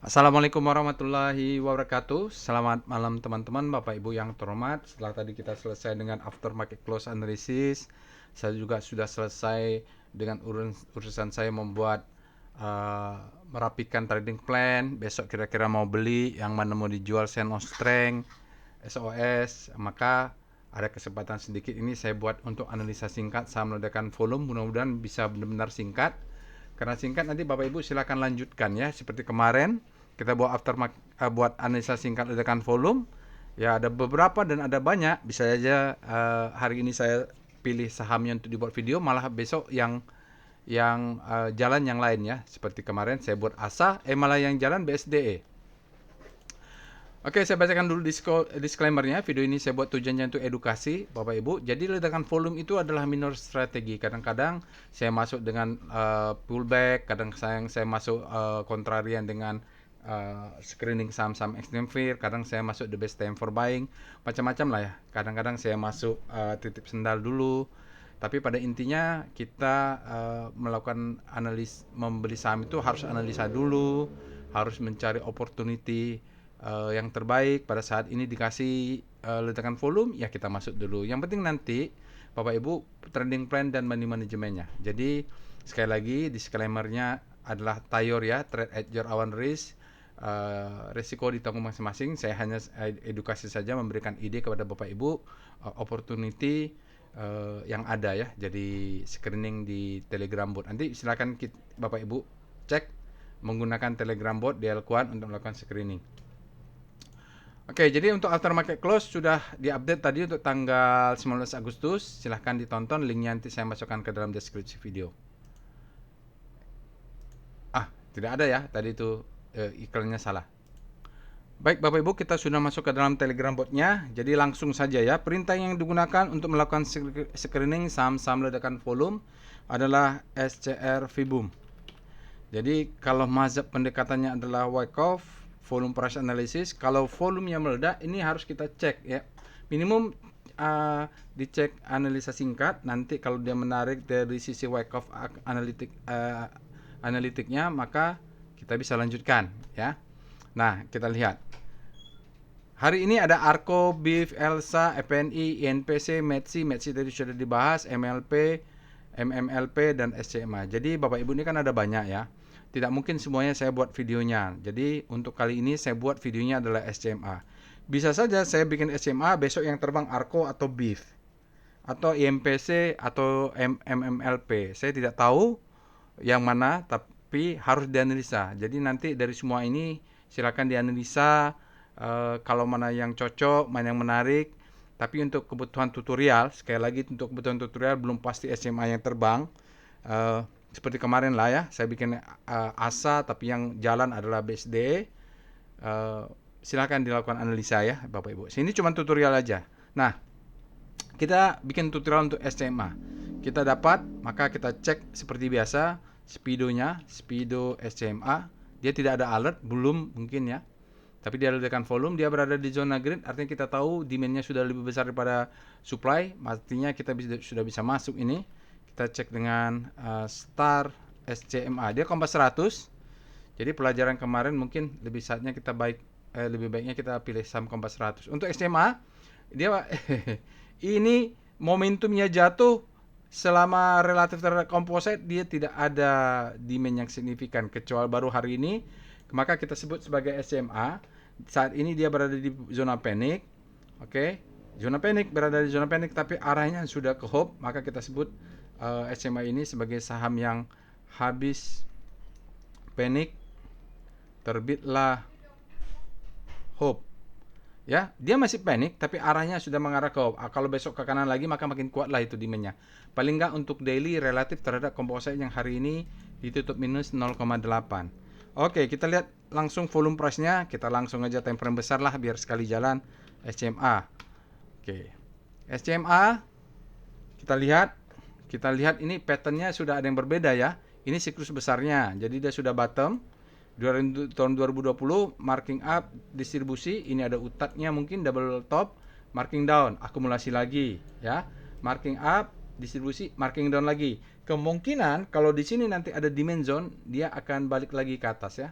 Assalamualaikum warahmatullahi wabarakatuh. Selamat malam teman-teman, Bapak Ibu yang terhormat. Setelah tadi kita selesai dengan aftermarket close analysis, saya juga sudah selesai dengan urusan saya membuat merapikan trading plan. Besok kira-kira mau beli, yang mana mau dijual Sense of Strength, SOS, maka ada kesempatan sedikit ini saya buat untuk analisa singkat saham ledakan volume. Mudah-mudahan bisa benar-benar singkat. Karena singkat nanti Bapak Ibu silakan lanjutkan ya, seperti kemarin kita buat analisa singkat ledakan volume. Ya ada beberapa dan ada banyak. Bisa saja hari ini saya pilih sahamnya untuk dibuat video, malah besok yang jalan yang lain ya. Seperti kemarin saya buat ASA, malah yang jalan BSDE. Oke, saya bacakan dulu disclaimer-nya. Video ini saya buat tujuannya untuk edukasi Bapak Ibu. Jadi ledakan volume itu adalah minor strategi. Kadang-kadang saya masuk dengan pullback, kadang saya masuk kontrarian dengan screening saham-saham extreme fear, kadang saya masuk the best time for buying, macam-macam lah ya. Kadang-kadang saya masuk titip sendal dulu. Tapi pada intinya kita melakukan membeli saham itu harus analisa dulu, harus mencari opportunity yang terbaik. Pada saat ini dikasih ledakan volume, ya kita masuk dulu. Yang penting nanti Bapak Ibu trading plan dan money manajemennya. Jadi sekali lagi disclaimer-nya adalah tayor ya, trade at your own risk. Risiko ditanggung masing-masing. Saya hanya edukasi saja, memberikan ide kepada Bapak Ibu opportunity yang ada ya. Jadi screening di Telegram bot. Nanti silakan Bapak Ibu cek menggunakan Telegram bot DL Quant untuk melakukan screening. Oke, jadi untuk aftermarket close sudah diupdate tadi untuk tanggal 19 Agustus. Silahkan ditonton, linknya nanti saya masukkan ke dalam deskripsi video. Tidak ada ya, tadi itu iklannya salah. Baik Bapak Ibu, kita sudah masuk ke dalam Telegram botnya. Jadi langsung saja ya, perintah yang digunakan untuk melakukan screening saham-saham ledakan volume adalah SCR Vibum. Jadi kalau mazhab pendekatannya adalah Wyckoff, volume price analysis. Kalau volume yang meledak, ini harus kita cek ya. Minimum dicek analisa singkat. Nanti kalau dia menarik dari sisi Wyckoff analitiknya, maka kita bisa lanjutkan ya. Nah, kita lihat. Hari ini ada Arco, BIF, Elsa, FNI, INPC, Metsi tadi sudah dibahas, MLP, MMLP, dan SCMA. Jadi Bapak Ibu ini kan ada banyak ya. Tidak mungkin semuanya saya buat videonya. Jadi untuk kali ini saya buat videonya adalah SCMA. Bisa saja saya bikin SCMA, besok yang terbang Arco atau BIF. Atau IMPC atau MMLP. Saya tidak tahu yang mana, tapi harus dianalisa. Jadi nanti dari semua ini silakan dianalisa. Kalau mana yang cocok, mana yang menarik. Tapi untuk kebutuhan tutorial, sekali lagi untuk kebutuhan tutorial belum pasti SMA yang terbang. Seperti kemarin lah ya, saya bikin ASA tapi yang jalan adalah BSD. Silakan dilakukan analisa ya Bapak Ibu. Sini cuma tutorial aja. Nah, kita bikin tutorial untuk SMA. Kita dapat, maka kita cek seperti biasa speedonya, speedo SMA. Dia tidak ada alert, belum mungkin ya. Tapi dia ledakan volume, dia berada di zona green, artinya kita tahu demand-nya sudah lebih besar daripada supply, artinya kita sudah bisa masuk ini. Kita cek dengan Star SCMA, dia kompas 100. Jadi pelajaran kemarin mungkin lebih saatnya kita lebih baiknya kita pilih saham kompas 100. Untuk SCMA, dia ini momentumnya jatuh selama relatif terhadap komposit, dia tidak ada demand yang signifikan kecuali baru hari ini, maka kita sebut sebagai SCMA. Saat ini dia berada di zona panik. Oke, zona panik, berada di zona panik tapi arahnya sudah ke hope, maka kita sebut SMA ini sebagai saham yang habis panik terbitlah hope. Ya, dia masih panik tapi arahnya sudah mengarah ke hope. Kalau besok ke kanan lagi maka makin kuatlah itu demand-nya. Paling enggak untuk daily relatif terhadap komposit yang hari ini ditutup minus 0,8. Oke, kita lihat langsung volume price-nya. Kita langsung aja time frame besar lah biar sekali jalan SCMA. Oke. SCMA kita lihat ini pattern-nya sudah ada yang berbeda ya. Ini siklus besarnya. Jadi dia sudah bottom tahun 2020, marking up distribusi, ini ada utatnya mungkin double top, marking down, akumulasi lagi ya. Marking up, distribusi, marking down lagi. Kemungkinan kalau di sini nanti ada demand zone, dia akan balik lagi ke atas ya.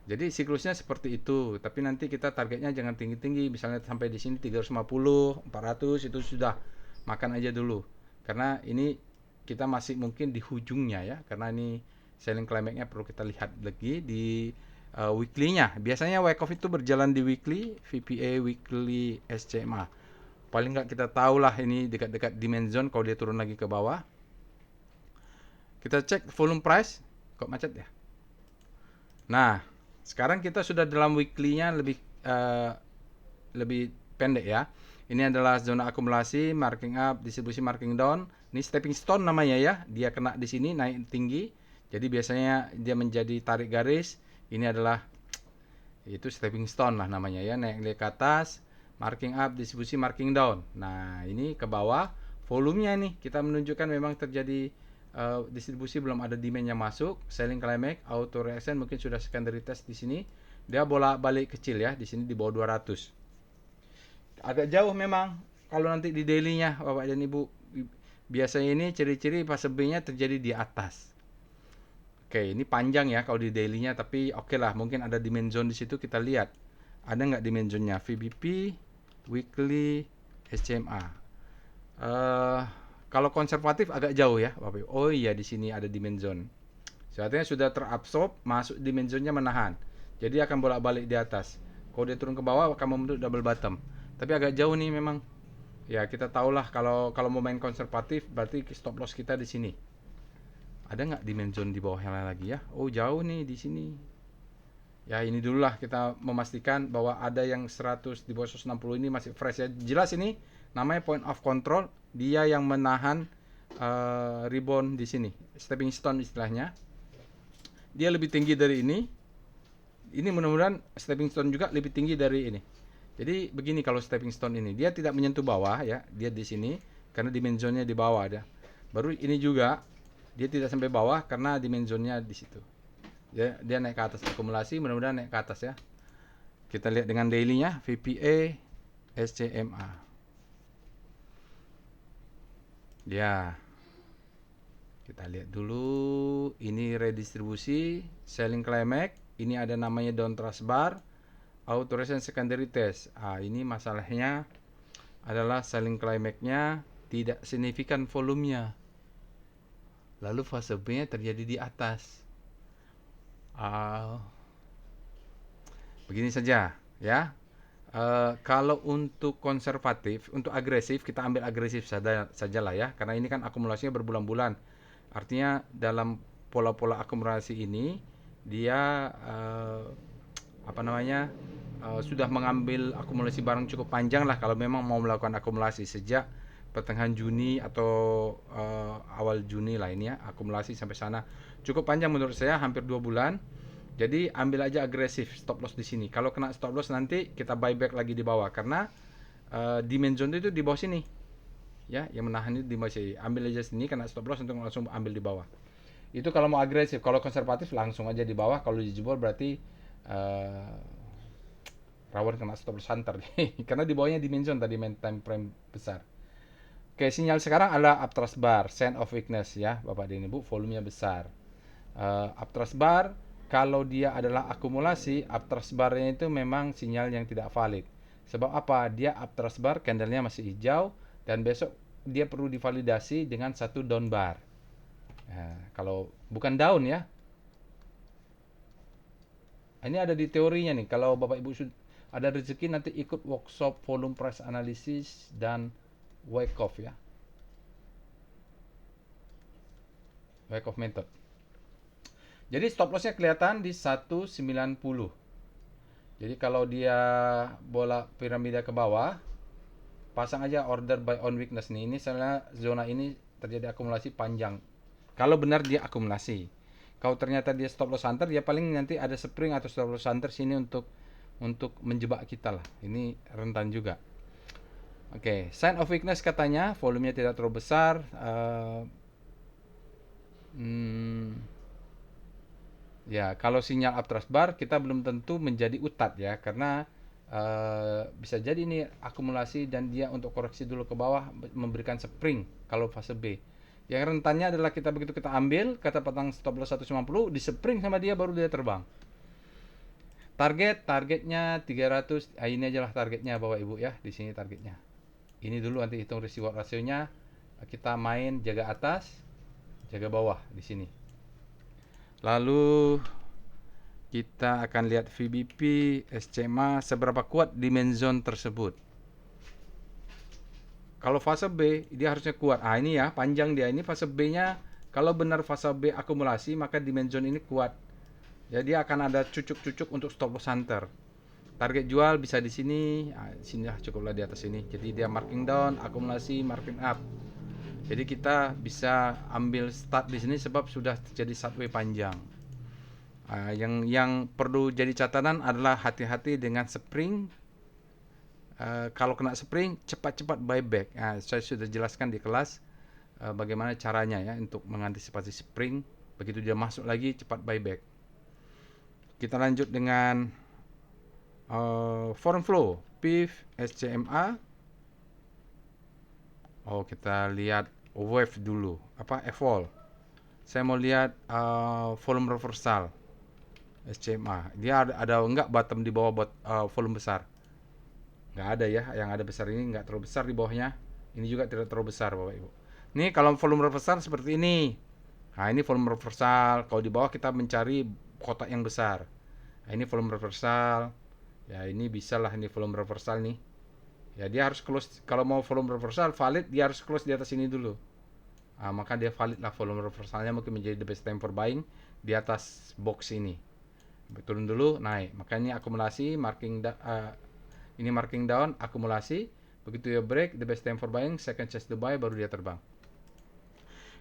Jadi siklusnya seperti itu, tapi nanti kita targetnya jangan tinggi-tinggi, misalnya sampai di sini 350, 400 itu sudah makan aja dulu. Karena ini kita masih mungkin di hujungnya ya, karena ini selling climax-nya perlu kita lihat lagi di weekly-nya. Biasanya Wyckoff itu berjalan di weekly, VPA, weekly, SCMA. Paling nggak kita tahu lah ini dekat-dekat demand zone kalau dia turun lagi ke bawah. Kita cek volume price, kok macet ya? Nah, sekarang kita sudah dalam weekly-nya lebih pendek ya. Ini adalah zona akumulasi, marking up, distribusi marking down. Ini stepping stone namanya ya. Dia kena di sini naik tinggi. Jadi biasanya dia menjadi tarik garis. Ini adalah itu stepping stone lah namanya ya. Naik ke atas, marking up, distribusi marking down. Nah, ini ke bawah volumenya nih kita menunjukkan memang terjadi distribusi, belum ada demand yang masuk. Selling climax, auto reaction mungkin sudah secondary test di sini. Dia bolak-balik kecil ya, di sini di bawah 200. Agak jauh memang kalau nanti di daily-nya Bapak dan Ibu. Biasanya ini ciri-ciri fase B-nya terjadi di atas. Oke, ini panjang ya kalau di daily-nya, tapi oke lah, mungkin ada demand zone di situ, kita lihat. Ada nggak demand zone-nya? VBP, weekly, SCMA. Kalau konservatif agak jauh ya, Bapak. Oh iya, di sini ada demand zone. Artinya sudah terabsorb, masuk demand zone-nya menahan. Jadi akan bolak-balik di atas. Kalau dia turun ke bawah akan membentuk double bottom. Tapi agak jauh nih memang. Ya kita tahulah kalau mau main konservatif berarti stop loss kita di sini. Ada nggak demand zone di bawahnya lagi ya? Oh jauh nih di sini. Ya ini dulu lah kita memastikan bahwa ada yang 100 di bawah 160 ini masih fresh ya. Jelas ini namanya point of control, dia yang menahan rebound di sini. Stepping stone istilahnya. Dia lebih tinggi dari ini. Ini mudah-mudahan stepping stone juga lebih tinggi dari ini. Jadi begini kalau stepping stone ini, dia tidak menyentuh bawah ya, dia di sini karena dimensionnya di bawah ada. Baru ini juga dia tidak sampai bawah karena dimensionnya di situ. Dia naik ke atas akumulasi, mudah-mudahan naik ke atas ya. Kita lihat dengan daily-nya, VPA, SCMA. Ya. Kita lihat dulu, ini redistribusi, selling climax, ini ada namanya down trust bar, auto reaction secondary test. Ini masalahnya adalah selling climax-nya tidak signifikan volumenya. Lalu fase B-nya terjadi di atas. Begini saja ya. Kalau untuk konservatif, untuk agresif kita ambil agresif sajalah ya, karena ini kan akumulasinya berbulan-bulan. Artinya dalam pola-pola akumulasi ini dia sudah mengambil akumulasi barang cukup panjang lah kalau memang mau melakukan akumulasi sejak pertengahan Juni atau awal Juni lah ini ya, akumulasi sampai sana cukup panjang menurut saya, hampir 2 bulan. Jadi ambil aja agresif stop loss di sini. Kalau kena stop loss nanti kita buyback lagi di bawah karena demand zone itu di bawah sini. Ya, yang menahan itu di bawah sini. Ambil aja sini kena stop loss untuk langsung ambil di bawah. Itu kalau mau agresif. Kalau konservatif langsung aja di bawah. Kalau dijebol berarti rawan kena stop loss hunter. Karena di bawahnya demand zone tadi main time frame besar. Oke, sinyal sekarang adalah uptrust bar, sign of weakness ya, Bapak dan Ibu, volumenya besar. Uptrust bar kalau dia adalah akumulasi, uptrust bar-nya itu memang sinyal yang tidak valid. Sebab apa? Dia uptrust bar, candlenya masih hijau, dan besok dia perlu divalidasi dengan satu down bar. Kalau bukan down ya. Ini ada di teorinya nih. Kalau Bapak Ibu ada rezeki nanti ikut workshop volume price analysis dan Wyckoff ya. Wyckoff method. Jadi stop lossnya kelihatan di 190. Jadi kalau dia bola piramida ke bawah, pasang aja order buy on weakness nih. Ini sebenarnya zona ini terjadi akumulasi panjang. Kalau benar dia akumulasi. Kalau ternyata dia stop loss hunter, ya paling nanti ada spring atau stop loss hunter sini untuk menjebak kita lah. Ini rentan juga. Oke, sign of weakness katanya volumenya tidak terlalu besar. Ya, kalau sinyal uptrust bar kita belum tentu menjadi utat ya, karena bisa jadi ini akumulasi dan dia untuk koreksi dulu ke bawah memberikan spring kalau fase B. Yang rentannya adalah begitu kita ambil kata petang stop loss 150 di spring sama dia baru dia terbang. Targetnya 300. Ini aja lah targetnya Bapak Ibu ya. Di sini targetnya. Ini dulu nanti hitung risk reward rasionya. Kita main jaga atas, jaga bawah di sini. Lalu kita akan lihat VBP, SCMA seberapa kuat di main zone tersebut. Kalau fase B dia harusnya kuat. Ini ya, panjang dia. Ini fase B-nya. Kalau benar fase B akumulasi, maka di main zone ini kuat. Jadi akan ada cucuk-cucuk untuk stop loss hunter. Target jual bisa di sini. Sini lah, cukuplah di atas ini. Jadi dia marking down, akumulasi, marking up. Jadi kita bisa ambil start di sini sebab sudah terjadi sideways panjang. Yang perlu jadi catatan adalah hati-hati dengan spring. Kalau kena spring, cepat-cepat buyback. Saya sudah jelaskan di kelas bagaimana caranya ya untuk mengantisipasi spring. Begitu dia masuk lagi, cepat buyback. Kita lanjut dengan foreign flow, PIF, SCMA. Kita lihat wave dulu, FOL. Saya mau lihat volume reversal SCMA. Dia ada enggak bottom di bawah volume besar? Enggak ada ya, yang ada besar ini enggak terlalu besar di bawahnya. Ini juga tidak terlalu besar Bapak Ibu. Nih kalau volume reversal seperti ini. Nah ini volume reversal. Kalau di bawah kita mencari kotak yang besar. Nah, ini volume reversal. Ya ini bisa lah ini volume reversal nih. Ya dia harus close. Kalau mau volume reversal valid, dia harus close di atas ini dulu. Maka dia valid lah volume reversalnya, mungkin menjadi the best time for buying di atas box ini. Turun dulu, naik. Maka ini akumulasi, ini marking down, akumulasi. Begitu ya break, the best time for buying, second chance to buy, baru dia terbang.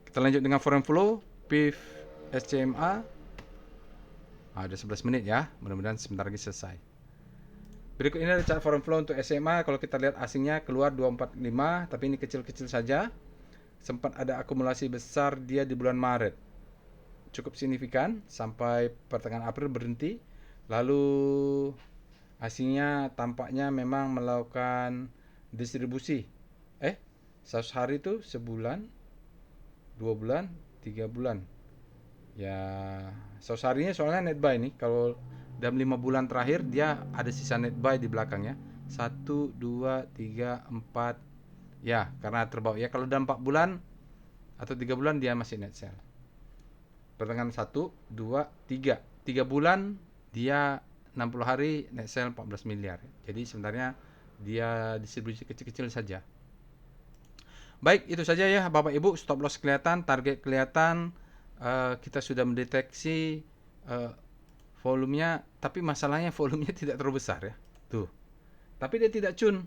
Kita lanjut dengan foreign flow, PIF, SCMA. Ada 11 menit ya, mudah-mudahan sebentar lagi selesai. Berikut ini ada chart foreign flow untuk SMA. Kalau kita lihat asingnya keluar 245, tapi ini kecil-kecil saja. Sempat ada akumulasi besar dia di bulan Maret. Cukup signifikan sampai pertengahan April berhenti. Lalu asingnya tampaknya memang melakukan distribusi. 100 hari itu sebulan, 2 bulan, 3 bulan. Ya, 100 harinya soalnya net buy nih. Kalau dalam 5 bulan terakhir dia ada sisa net buy di belakangnya. 1, 2, 3, 4. Ya, karena terbawa. Ya kalau dalam 4 bulan atau 3 bulan dia masih net sell. Pertengahan 1, 2, 3. 3 bulan dia 60 hari net sell 14 miliar. Jadi sebenarnya dia distribusi kecil-kecil saja. Baik, itu saja ya Bapak Ibu. Stop loss kelihatan, target kelihatan. Kita sudah mendeteksi volumenya, tapi masalahnya volumenya tidak terlalu besar ya. Tuh. Tapi dia tidak cun.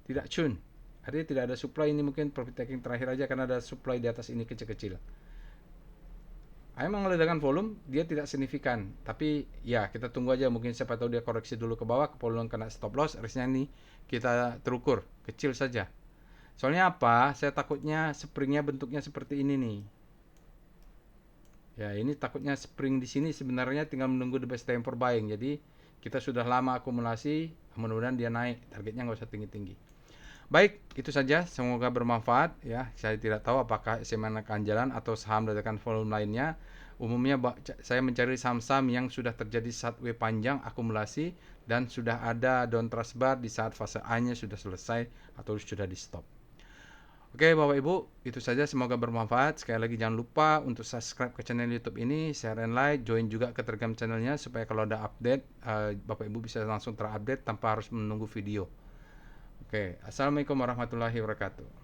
Tidak cun. Artinya tidak ada supply. Ini mungkin profit taking terakhir aja karena ada supply di atas ini kecil-kecil. Memang dengan volume dia tidak signifikan, tapi ya kita tunggu aja, mungkin siapa tahu dia koreksi dulu ke bawah, peluang kena stop loss, risknya ini kita terukur kecil saja. Soalnya apa? Saya takutnya springnya bentuknya seperti ini nih. Ya ini takutnya spring di sini sebenarnya tinggal menunggu the best time for buying. Jadi kita sudah lama akumulasi, mudah-mudahan dia naik. Targetnya nggak usah tinggi-tinggi. Baik, itu saja. Semoga bermanfaat ya. Saya tidak tahu apakah SMA akan jalan atau saham berdasarkan volume lainnya. Umumnya saya mencari saham-saham yang sudah terjadi sideways panjang akumulasi dan sudah ada down trust bar di saat fase A-nya sudah selesai atau sudah di stop. Oke Bapak Ibu, itu saja, semoga bermanfaat. Sekali lagi jangan lupa untuk subscribe ke channel YouTube ini, share and like, join juga ke Telegram channelnya supaya kalau ada update Bapak Ibu bisa langsung terupdate tanpa harus menunggu video. Oke, assalamualaikum warahmatullahi wabarakatuh.